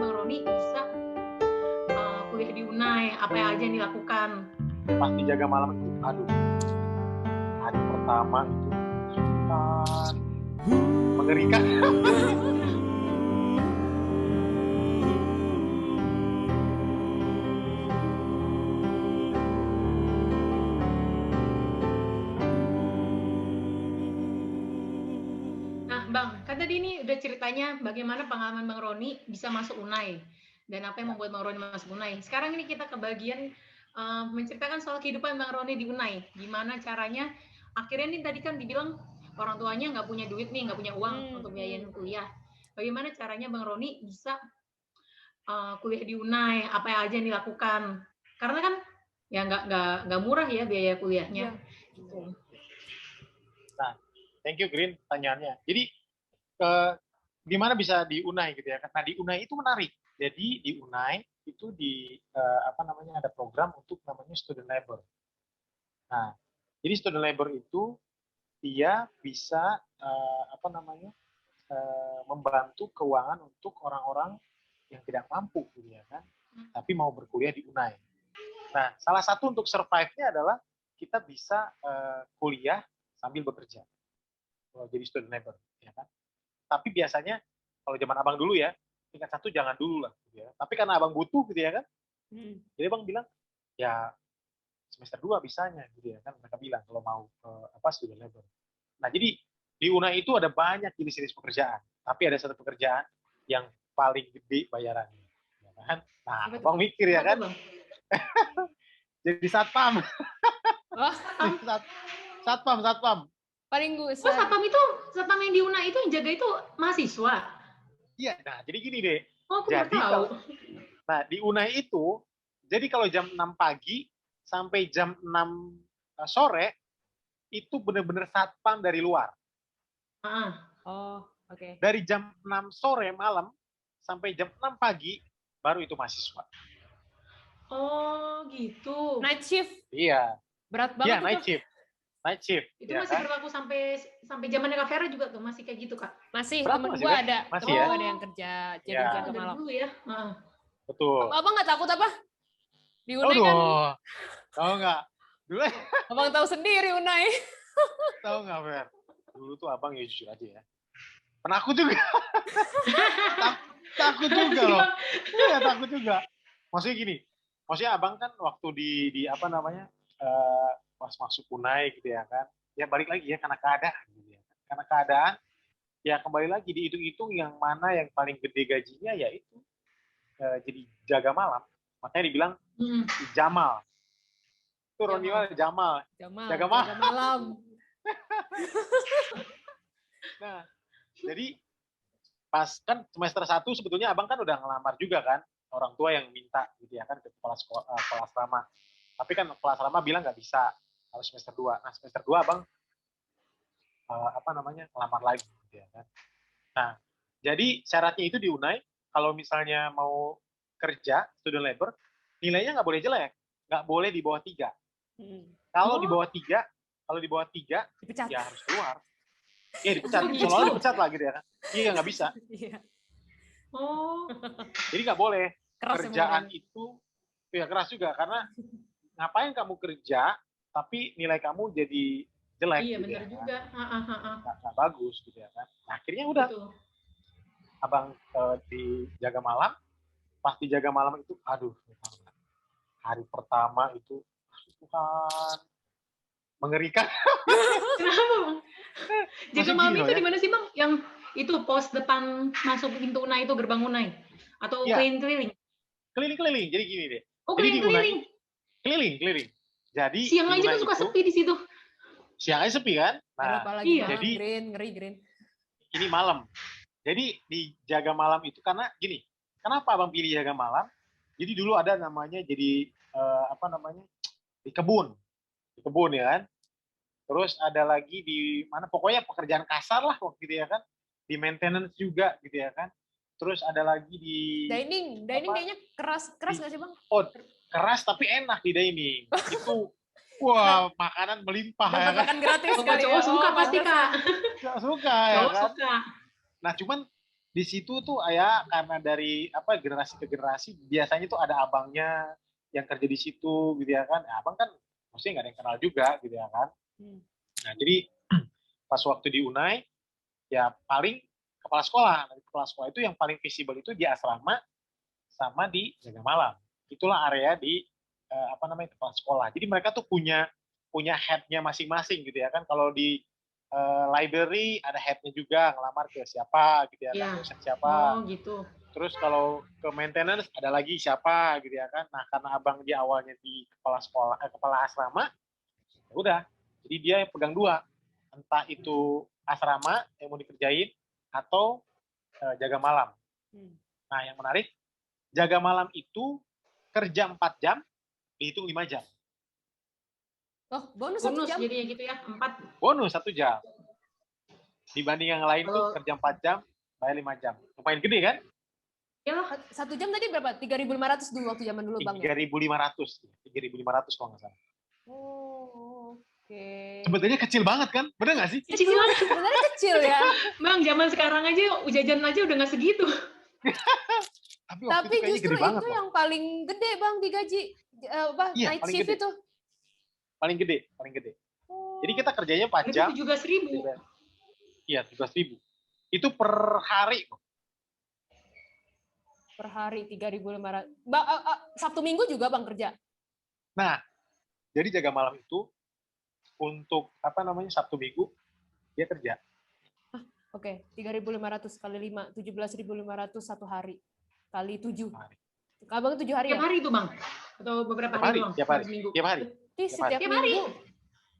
Bang Roni bisa kuliah di Unai, apa aja yang dilakukan? Pasti jaga malam itu, aduh, hari pertama itu mengerikan. Nah, Bang, kan tadi ini udah ceritanya bagaimana pengalaman Bang Roni bisa masuk Unai dan apa yang membuat Bang Roni masuk Unai. Sekarang ini kita ke bagian menceritakan soal kehidupan Bang Roni di Unai. Gimana caranya? Akhirnya nih tadi kan dibilang orang tuanya nggak punya duit nih, nggak punya uang untuk biayain kuliah. Bagaimana caranya Bang Roni bisa kuliah di Unai? Apa aja yang dilakukan? Karena kan ya nggak murah ya biaya kuliahnya. Gitu. Nah, thank you Green pertanyaannya. Jadi gimana bisa di Unai gitu ya? Nah di Unai itu menarik. Jadi di Unai itu ada program untuk namanya student labor. Nah, jadi student labor itu dia bisa membantu keuangan untuk orang-orang yang tidak mampu gitu ya kan, tapi mau berkuliah di Unai. Nah, salah satu untuk survive-nya adalah kita bisa kuliah sambil bekerja. Kalau jadi student labor, ya kan. Tapi biasanya kalau zaman abang dulu ya, tingkat 1 jangan dulu lah, gitu ya. Tapi karena abang butuh gitu ya kan, jadi abang bilang ya semester 2 bisanya, gitu ya kan. Mereka bilang kalau mau student labor. Nah, jadi di UNAI itu ada banyak jenis-jenis pekerjaan, tapi ada satu pekerjaan yang paling gede bayarannya, ya kan? Nah, abang mikir ya kan, jadi satpam. Oh, satpam. Paling gue. Satpam yang di UNAI itu yang jaga itu mahasiswa. Iya, nah jadi gini deh. Oh, aku jadi tahu. Nah, di UNAI itu, jadi kalau jam 6 pagi sampai jam 6 sore, itu benar-benar satpam dari luar. Oh, oke. Okay. Dari jam 6 sore malam sampai jam 6 pagi, baru itu mahasiswa. Oh, gitu. Night shift? Iya. Berat banget. Iya, night shift. Itu ya, masih kan? Berlaku sampai zamannya Kak Vera juga tuh, masih kayak gitu, Kak? Masih, temen gue ada. Masih ya? Ada yang kerja jadi jaga malam. Dulu ya. Betul. Abang nggak takut apa? Di Unai kan? Tahu nggak? Dulu abang tahu sendiri Unai. Tahu nggak, Fer? Dulu tuh abang ya jujur aja ya. Penakut juga. takut juga loh. Iya, takut juga. Maksudnya gini, maksudnya abang kan waktu di pas masuk Unai gitu ya kan, ya balik lagi ya karena keadaan gitu ya. Karena keadaan, ya kembali lagi dihitung-hitung yang mana yang paling gede gajinya, yaitu jadi jaga malam. Makanya dibilang Jamal. Itu Roniwal Jamal. Jaga malam. Nah, jadi pas kan semester 1 sebetulnya abang kan udah ngelamar juga kan, orang tua yang minta gitu ya kan ke kepala sekolah, kepala asrama. Tapi kan kepala asrama bilang nggak bisa, harus semester 2. Nah, semester 2 abang ngelamar lagi gitu ya kan. Nah, jadi syaratnya itu di Unai, kalau misalnya mau kerja student labor, nilainya nggak boleh jelek, nggak boleh di bawah 3. Kalau di bawah 3 dipecat. Ya harus keluar. Iya, dipecat. Soalnya dipecat lah gitu ya kan. Iya, nggak bisa. Jadi nggak boleh. Keras kerjaan itu ya keras juga, karena ngapain kamu kerja tapi nilai kamu jadi jelek. Iya, gitu benar ya, juga. Nggak bagus gitu ya kan. Nah, akhirnya udah. Betul. Abang di jaga malam, pas di jaga malam itu, aduh, hari pertama itu Tuhan, mengerikan. Kenapa, Bang? Jaga malam itu di mana sih, Bang? Yang itu pos depan masuk pintu Unai itu, gerbang Unai? Atau keliling-keliling? Keliling-keliling, jadi gini deh. Oh, keliling-keliling? Keliling. Jadi siang aja kan suka sepi di situ. Siang aja sepi kan? Nah, apalagi jadi ngeri. Ini malam. Jadi di jaga malam itu karena gini, kenapa abang pilih jaga malam? Jadi dulu ada namanya jadi di kebun ya kan. Terus ada lagi di mana, pokoknya pekerjaan kasar lah waktu itu ya kan. Di maintenance juga gitu ya kan. Terus ada lagi di dining kayaknya keras nggak sih Bang? Oh, keras tapi enak di dining. Itu wah, makanan melimpah ya kan. Makan gratis kali ya. Cowok suka pasti, Kak. Suka ya kan. Nah, cuman di situ tuh ya karena dari apa generasi ke generasi biasanya tuh ada abangnya yang kerja di situ gitu ya kan. Nah, abang kan maksudnya nggak ada yang kenal juga gitu ya kan. Nah, jadi pas waktu di Unai ya paling kepala sekolah. Nah, kepala sekolah itu yang paling visible itu di asrama sama di jaga malam. Itulah area di apa namanya kepala sekolah. Jadi mereka tuh punya head-nya masing-masing gitu ya kan. Kalau di library ada head-nya juga ngelamar ke siapa gitu ya kan, Ya. dosen siapa. Oh, gitu. Terus kalau ke maintenance ada lagi siapa gitu ya kan. Nah, karena abang di awalnya di kepala sekolah, kepala asrama, ya udah. Jadi dia yang pegang dua. Entah itu asrama yang mau dikerjain atau jaga malam. Nah, yang menarik, jaga malam itu kerja 4 jam, dihitung 5 jam. Oh, bonus 1 Bonus jam. jadinya gitu ya, 4. Bonus 1 jam. Dibanding yang lain tuh Kalau kerja 4 jam, bayar 5 jam. Lumayan gede kan? ya 1 jam tadi berapa? 3.500 dulu waktu zaman dulu Bang ya? 3.500. 3.500 kalau nggak salah. Oh, oke. Sebetulnya kecil banget kan? Bener nggak sih? kecil banget. Sebenarnya kecil ya. Bang, zaman sekarang aja jajan aja udah nggak segitu. Tapi waktu Tapi itu kayaknya justru gede banget itu loh. yang paling gede Bang digaji. Apa, Iya, night paling shift gede. itu. Paling gede, paling gede. Jadi kita kerjanya 4 Berarti jam. 17.000. Iya, 17.000. Itu per hari. Per hari 3.500. Sabtu Minggu juga Bang kerja. Nah, jadi jaga malam itu untuk apa namanya Sabtu Minggu dia kerja. Oke, 3.500 kali 5, 17.500 satu hari. Kali 7. Abang 7 hari Tiap ya? hari itu, Bang? Atau beberapa Tiap hari hari, doang? tiap hari, Seminggu? tiap hari, Berarti setiap Tiap hari? minggu.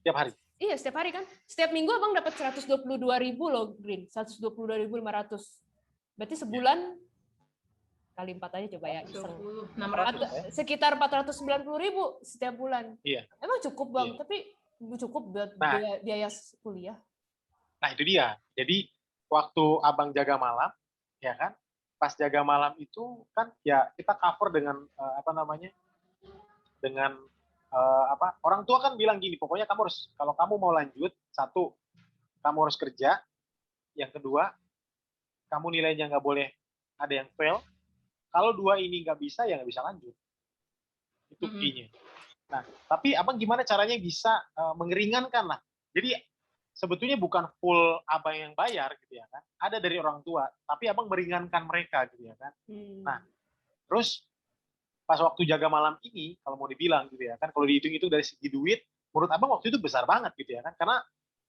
tiap hari. Iya, setiap hari kan. Setiap minggu Abang dapat 122.000 loh, Green. 122.500. Berarti sebulan kali 4 aja coba ya, iseng. 20, 600. Sekitar 490.000 setiap bulan. Iya. Emang cukup Bang, Iya. tapi cukup buat Nah. biaya kuliah. Nah, itu dia. Jadi waktu abang jaga malam, ya kan? Pas jaga malam itu kan ya kita cover dengan apa namanya? Dengan apa? Orang tua kan bilang gini, pokoknya kamu harus kalau kamu mau lanjut, satu, kamu harus kerja. Yang kedua, kamu nilainya nggak boleh ada yang fail. Kalau dua ini nggak bisa, ya nggak bisa lanjut. Itu key-nya. Nah, tapi abang gimana caranya bisa mengeringankan lah. Jadi sebetulnya bukan full abang yang bayar gitu ya kan. Ada dari orang tua, tapi abang meringankan mereka gitu ya kan. Nah, terus pas waktu jaga malam ini, kalau mau dibilang gitu ya kan, kalau dihitung itu dari segi duit, menurut abang waktu itu besar banget gitu ya kan. Karena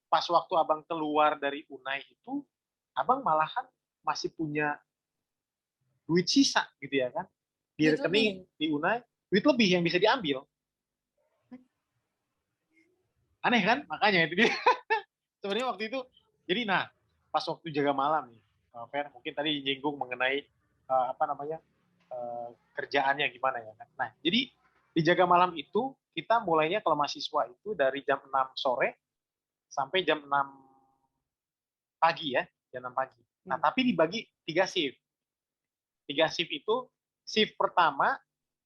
pas waktu abang keluar dari Unai itu, abang malahan masih punya duit sisa gitu ya kan. Di Duit rekening lebih. di Unai, duit lebih yang bisa diambil. Aneh kan? Makanya itu dia. Sebenarnya waktu itu, jadi nah, pas waktu jaga malam nih, Fer, mungkin tadi nyinggung mengenai apa namanya kerjaannya gimana ya kan. Nah, jadi di jaga malam itu kita mulainya kalau mahasiswa itu dari jam 6 sore sampai jam 6 pagi ya, jam 6 pagi. Nah, tapi dibagi 3 shift. 3 shift itu, shift pertama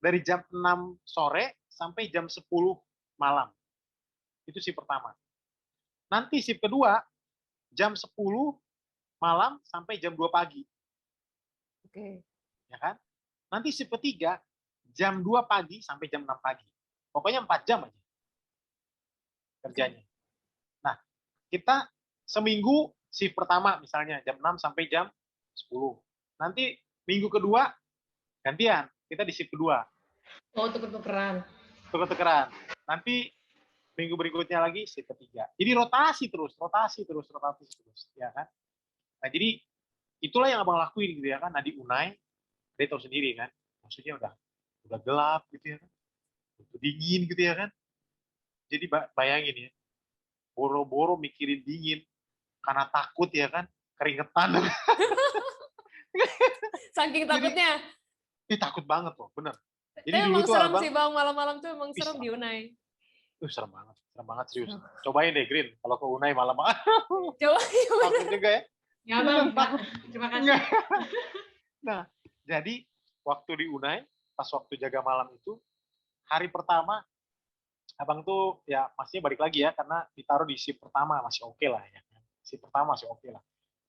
dari jam 6 sore sampai jam 10 malam. Itu shift pertama. Nanti shift kedua jam 10 malam sampai jam 2 pagi. Oke. Ya kan? Nanti shift ketiga jam 2 pagi sampai jam 6 pagi. Pokoknya 4 jam aja kerjanya. Nah, kita seminggu shift pertama misalnya jam 6 sampai jam 10. Nanti minggu kedua gantian, kita di shift kedua. Oh, tuker-tukeran. Tuker-tukeran. Nanti minggu berikutnya lagi shift ketiga. Jadi rotasi terus, ya kan? Nah, jadi itulah yang abang lakuin gitu ya kan. Nah, di Unai, dia tahu sendiri kan, maksudnya udah gelap gitu ya kan, udah dingin gitu ya kan. Jadi bayangin ya, boro-boro mikirin dingin karena takut ya kan, keringetan. Saking takutnya. Jadi takut banget loh, bener. Jadi Tapi dulu emang tuh serem abang, sih Bang, malam-malam tuh emang serem di Unai. serem banget serius. Cobain deh Green, kalau ke Unai malam. Coba. Takut juga ya. Ya Bang, terima kasih. Nah, jadi waktu di Unai, pas waktu jaga malam itu, hari pertama, abang tuh ya masih balik lagi ya, karena ditaruh di shift pertama masih oke lah ya. Shift pertama masih oke lah.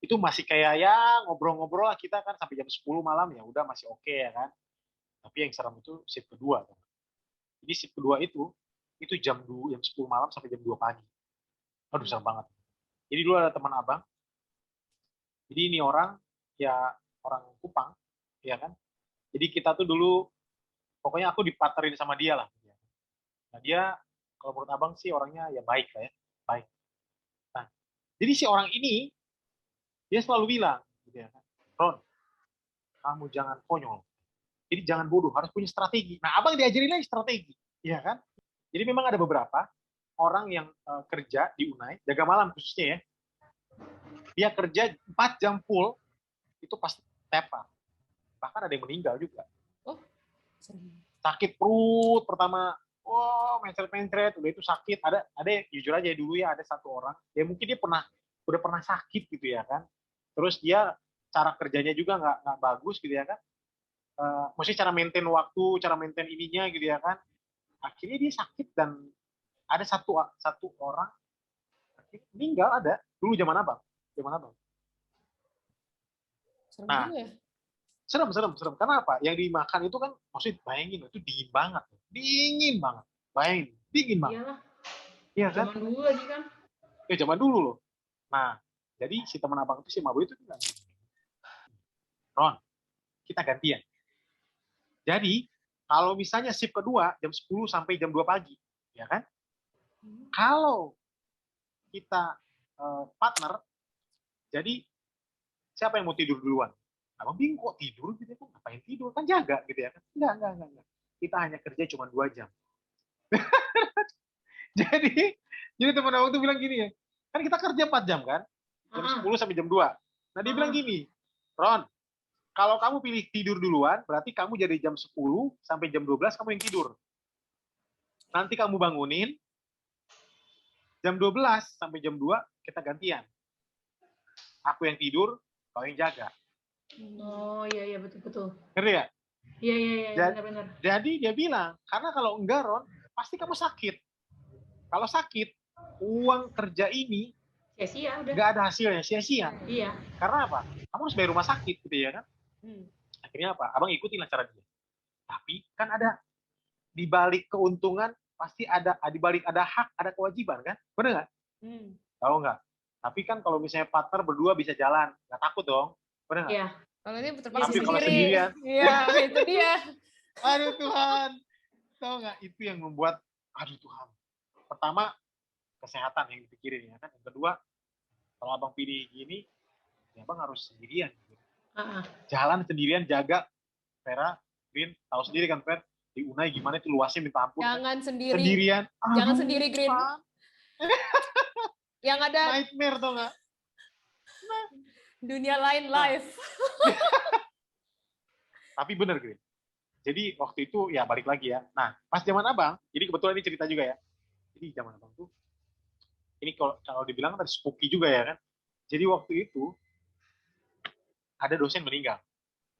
itu masih kayak ya ngobrol-ngobrol lah kita kan sampai jam 10 malam ya udah masih oke ya kan. Tapi yang serem itu shift kedua. Kan. Jadi shift kedua itu jam 10 malam sampai jam 2 pagi. Aduh serem banget. Jadi dulu ada teman abang. Jadi ini orang ya orang Kupang ya kan. Jadi kita tuh dulu pokoknya aku dipartnerin sama dia lah. Nah dia kalau menurut abang sih orangnya ya baik lah ya, baik. Nah jadi si orang ini dia selalu bilang, gitu ya kan, Ron, kamu jangan konyol. Jadi jangan bodoh, harus punya strategi. Nah abang diajarin lagi strategi, ya kan? Jadi memang ada beberapa orang yang kerja di Unai, jaga malam khususnya ya, dia kerja 4 jam full, itu pasti tepa. Bahkan ada yang meninggal juga. Oh, sakit perut pertama, wah mencret-mencret, udah itu sakit. Ada jujur aja dulu ya ada satu orang, ya mungkin dia udah pernah sakit gitu ya kan. Terus dia cara kerjanya juga nggak bagus gitu ya kan. Maksudnya cara maintain waktu, cara maintain ininya gitu ya kan. Akhirnya dia sakit dan ada satu orang akhirnya meninggal ada dulu zaman abang. serem Nah, juga ya. serem. Karena apa? Yang dimakan itu kan, maksudnya bayangin itu dingin banget, bayangin, dingin banget. Iyalah. Iya kan? Zaman dulu lagi kan. Ya zaman dulu loh. Nah, jadi si teman abang itu si Mabu itu bilang, Ron, kita gantian. Jadi kalau misalnya shift kedua jam 10 sampai jam 2 pagi, ya kan? Kalau kita partner, jadi siapa yang mau tidur duluan? Abang bingung kok tidur gitu ya, ngapain tidur? Kan jaga gitu ya kan? Enggak. Kita hanya kerja cuma 2 jam. jadi teman abang tuh bilang gini ya, kan kita kerja 4 jam kan? Jam 10 sampai jam 2. Nah dia bilang gini, Ron, kalau kamu pilih tidur duluan, berarti kamu jadi jam 10 sampai jam 12 kamu yang tidur. Nanti kamu bangunin, jam 12 sampai jam 2 kita gantian. Aku yang tidur, kau yang jaga. Oh iya betul. Ngerti ya? Iya benar. Jadi dia bilang, karena kalau enggak Ron, pasti kamu sakit. Kalau sakit, uang kerja ini sia-sia udah. nggak ada hasilnya, sia-sia. Iya. Karena apa? Kamu harus bayar rumah sakit gitu ya kan? Akhirnya apa? Abang ikutin lah cara dia. Tapi kan ada di balik keuntungan pasti ada di balik ada hak, ada kewajiban kan? Benar nggak? Tahu nggak? Tapi kan kalau misalnya partner berdua bisa jalan, nggak takut dong. Benar nggak? Iya. Kalau ini terpaksa Tapi kalau sendiri. sendirian, Iya, itu dia. aduh Tuhan. Tahu nggak? Itu yang membuat, aduh Tuhan. Pertama, kesehatan yang dipikirin ya kan. Yang kedua, kalau abang pilih gini, ya abang harus sendirian. Jalan sendirian, jaga. Vera, Green, tahu sendiri kan Fer, di Unai gimana itu luasnya minta ampun. Jangan sendiri. Sendirian. Jangan sendiri Green. Yang ada nightmare tau nggak? Dunia lain live. Tapi bener Green. Jadi waktu itu ya balik lagi ya. Nah pas zaman abang, jadi kebetulan ini cerita juga ya. Jadi zaman abang tuh, ini kalau dibilang tadi spooky juga ya kan. Jadi waktu itu ada dosen meninggal,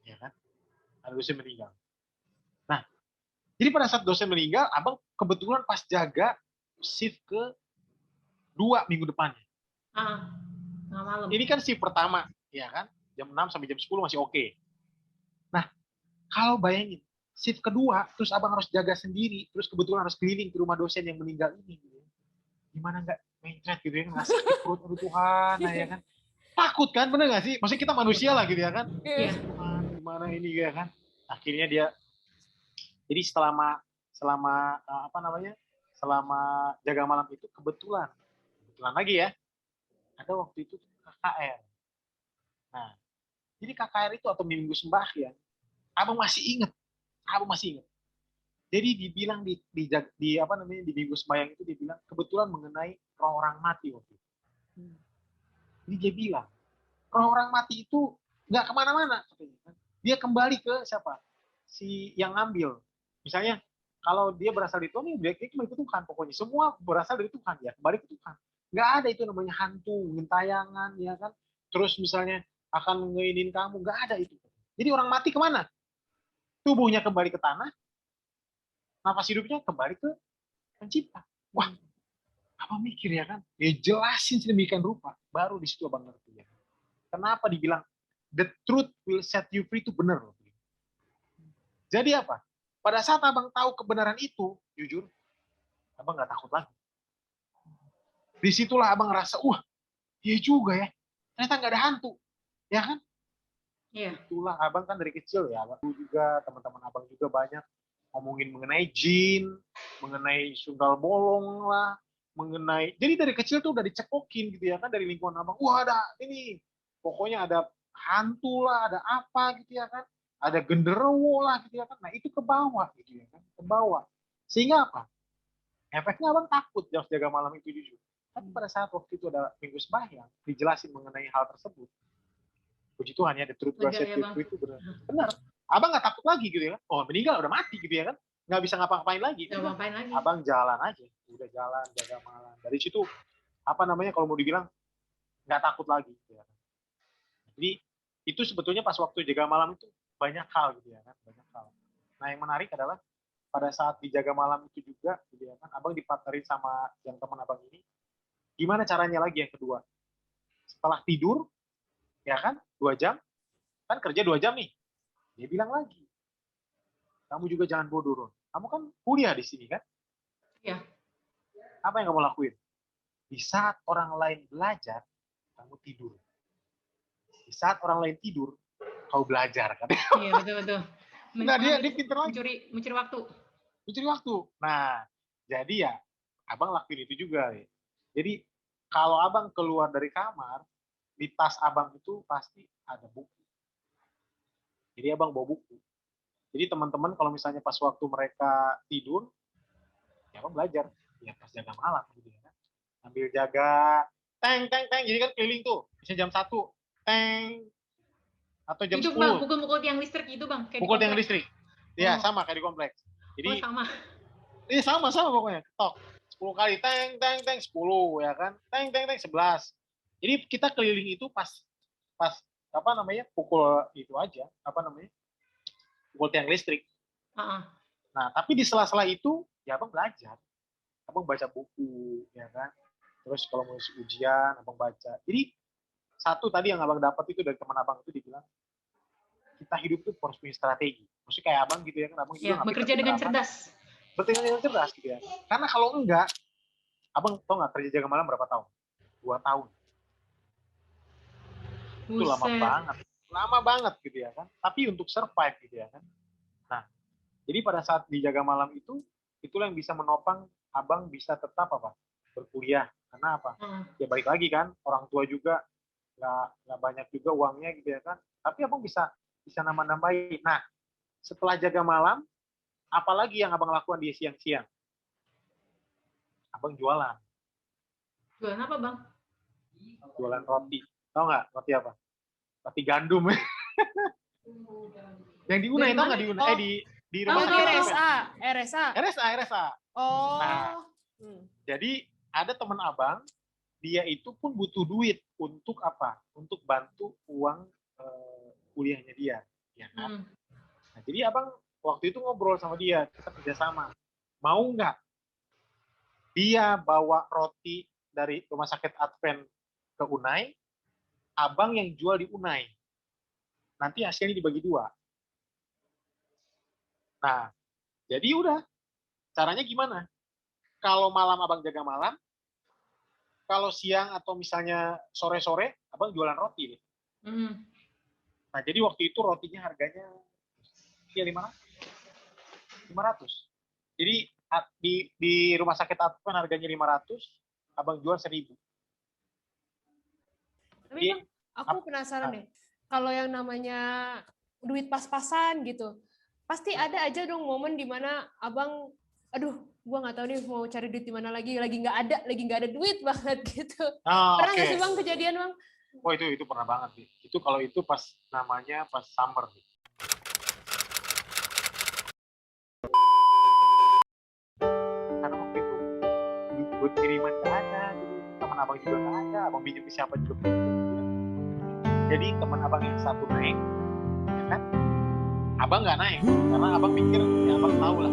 ya kan? Ada dosen meninggal. Nah, jadi pada saat dosen meninggal, abang kebetulan pas jaga shift ke 2 minggu depannya. Malam. Ini kan shift pertama, ya kan? Jam 6 sampai jam 10 masih oke. Nah, kalau bayangin, shift kedua, terus abang harus jaga sendiri, terus kebetulan harus keliling ke rumah dosen yang meninggal ini. Gitu. Gimana nggak mencret gitu ya, nggak sakit perut, aduh Tuhan, nah, ya kan? Takut kan, bener nggak sih? Maksudnya kita manusia lah gitu ya kan? Iya. Tuhan, gimana ini ya kan? Akhirnya dia, jadi selama jaga malam itu kebetulan lagi ya, ada waktu itu KKR. Nah, jadi KKR itu atau minggu sembahyang, abang masih ingat. Jadi dibilang di minggu sembahyang itu dibilang kebetulan mengenai roh orang mati waktu itu. Jadi dia bilang roh orang mati itu nggak kemana-mana katanya. Dia kembali ke siapa? Si yang ngambil. Misalnya kalau dia berasal dari Tuhan, dia kembali ke Tuhan. Pokoknya semua berasal dari Tuhan ya, kembali ke Tuhan. Nggak ada itu namanya hantu, gentayangan, ya kan? Terus misalnya akan ngeinin kamu, nggak ada itu. Jadi orang mati kemana? Tubuhnya kembali ke tanah, nafas hidupnya kembali ke pencipta. Wah, apa mikir ya kan? Dia jelasin sedemikian rupa, baru di situ abang ngerti ya. Kenapa dibilang the truth will set you free itu benar loh. Jadi apa? Pada saat abang tahu kebenaran itu, jujur, abang nggak takut lagi. Disitulah abang ngerasa, wah, iya juga ya. Ternyata nggak ada hantu, ya kan? Iya. Itulah abang kan dari kecil ya, abang juga, teman-teman abang juga banyak ngomongin mengenai jin, mengenai sundal bolong lah, mengenai. Jadi dari kecil tuh udah dicekokin gitu ya kan dari lingkungan abang. Wah ada ini, pokoknya ada hantu lah, ada apa gitu ya kan. Ada genderuwo lah gitu ya kan. Nah itu ke bawah gitu ya kan, ke bawah. Sehingga apa? Efeknya abang takut jam jaga malam itu jujur. Tapi pada saat waktu itu ada minggu sembahyang, dijelasin mengenai hal tersebut. Puji Tuhan ya, the truth will set you free itu benar. Benar. Abang nggak takut lagi gitu ya kan. Oh meninggal udah mati gitu ya kan. Nggak bisa ngapa-ngapain lagi. Nggak ngapain lagi. Abang jalan aja. Udah jalan, jaga malam. Dari situ, apa namanya kalau mau dibilang, nggak takut lagi. Gitu ya. Jadi itu sebetulnya pas waktu jaga malam itu banyak hal gitu ya kan. Banyak hal. Nah yang menarik adalah pada saat dijaga malam itu juga gitu ya kan. Abang dipartnerin sama yang teman abang ini. Gimana caranya lagi yang kedua? Setelah tidur, ya kan, 2 jam, kan kerja 2 jam nih. Dia bilang lagi, kamu juga jangan bodoh, Ron. Kamu kan kuliah di sini kan? Iya. Apa yang kamu lakuin? Di saat orang lain belajar, kamu tidur. Di saat orang lain tidur, kau belajar kan? Iya betul. Nah dia pinter lagi. Mencuri waktu. Mencuri waktu. Nah jadi ya, abang lakuin itu juga. Ya. Jadi kalau abang keluar dari kamar, di tas abang itu pasti ada buku. Jadi abang bawa buku. Jadi teman-teman kalau misalnya pas waktu mereka tidur, ya abang belajar. Ya pas jaga malam gitu ya kan. Sambil jaga, teng. Jadi kan keliling tuh. Bisa jam 1, teng. Atau jam itu 10. Bang, pukul tiang listrik gitu Bang. Pukul tiang listrik. Iya, sama kayak di kompleks. Jadi, sama. Iya sama pokoknya. Tok. 10 kali, teng, 10 ya kan. Teng, 11. Jadi kita keliling itu pas apa namanya pukul itu aja pukul tiang listrik. Nah tapi di sela-sela itu ya abang belajar, abang baca buku ya kan, terus kalau mau ujian abang baca. Jadi satu tadi yang abang dapat itu dari teman abang itu dibilang kita hidup tuh harus punya strategi. Maksudnya kayak abang gitu ya kan, abang juga bekerja dengan cerdas. Bekerja dengan cerdas gitu ya. Karena kalau enggak, abang tau nggak kerja jaga malam berapa tahun? 2 tahun. Itu lama banget gitu ya kan. Tapi untuk survive gitu ya kan. Nah, jadi pada saat dijaga malam itu, itulah yang bisa menopang abang bisa tetap berkuliah. Karena apa? Ya balik lagi kan, orang tua juga nggak banyak juga uangnya gitu ya kan. Tapi abang bisa nambah-nambahin. Nah, setelah jaga malam, apalagi yang abang lakukan di siang-siang? Abang jualan. Jualan apa Bang? Jualan roti. Tahu nggak roti apa? Roti gandum. Yang di Unai, tahu nggak di Unai? Di rumah RSA. RSA. Oh. Nah, jadi ada teman abang, dia itu pun butuh duit untuk apa? Untuk bantu uang kuliahnya dia. Ya kan? Nah, jadi abang waktu itu ngobrol sama dia, kita kerjasama. Mau nggak dia bawa roti dari rumah sakit Advent ke Unai, abang yang jual di Unai. Nanti hasilnya dibagi 2. Nah, jadi udah. Caranya gimana? Kalau malam abang jaga malam, kalau siang atau misalnya sore-sore, abang jualan roti. Nah, jadi waktu itu rotinya harganya ya 500. Jadi di rumah sakit Advent harganya 500, abang jual 1000. Tapi Bang, aku penasaran deh. Kalau yang namanya duit pas-pasan gitu, pasti ada aja dong momen di mana abang, aduh, gua nggak tahu nih mau cari duit di mana lagi nggak ada duit banget gitu. Pernah nggak sih Bang kejadian Bang? Oh itu pernah banget nih. Itu kalau itu pas summer. Karena waktu itu buat kiriman nggak ada, teman abang juga nggak ada, abang pinjam ke siapa juga belum. Jadi teman abang yang satu naik, ya kan? Abang nggak naik karena abang mikir ya abang tahu lah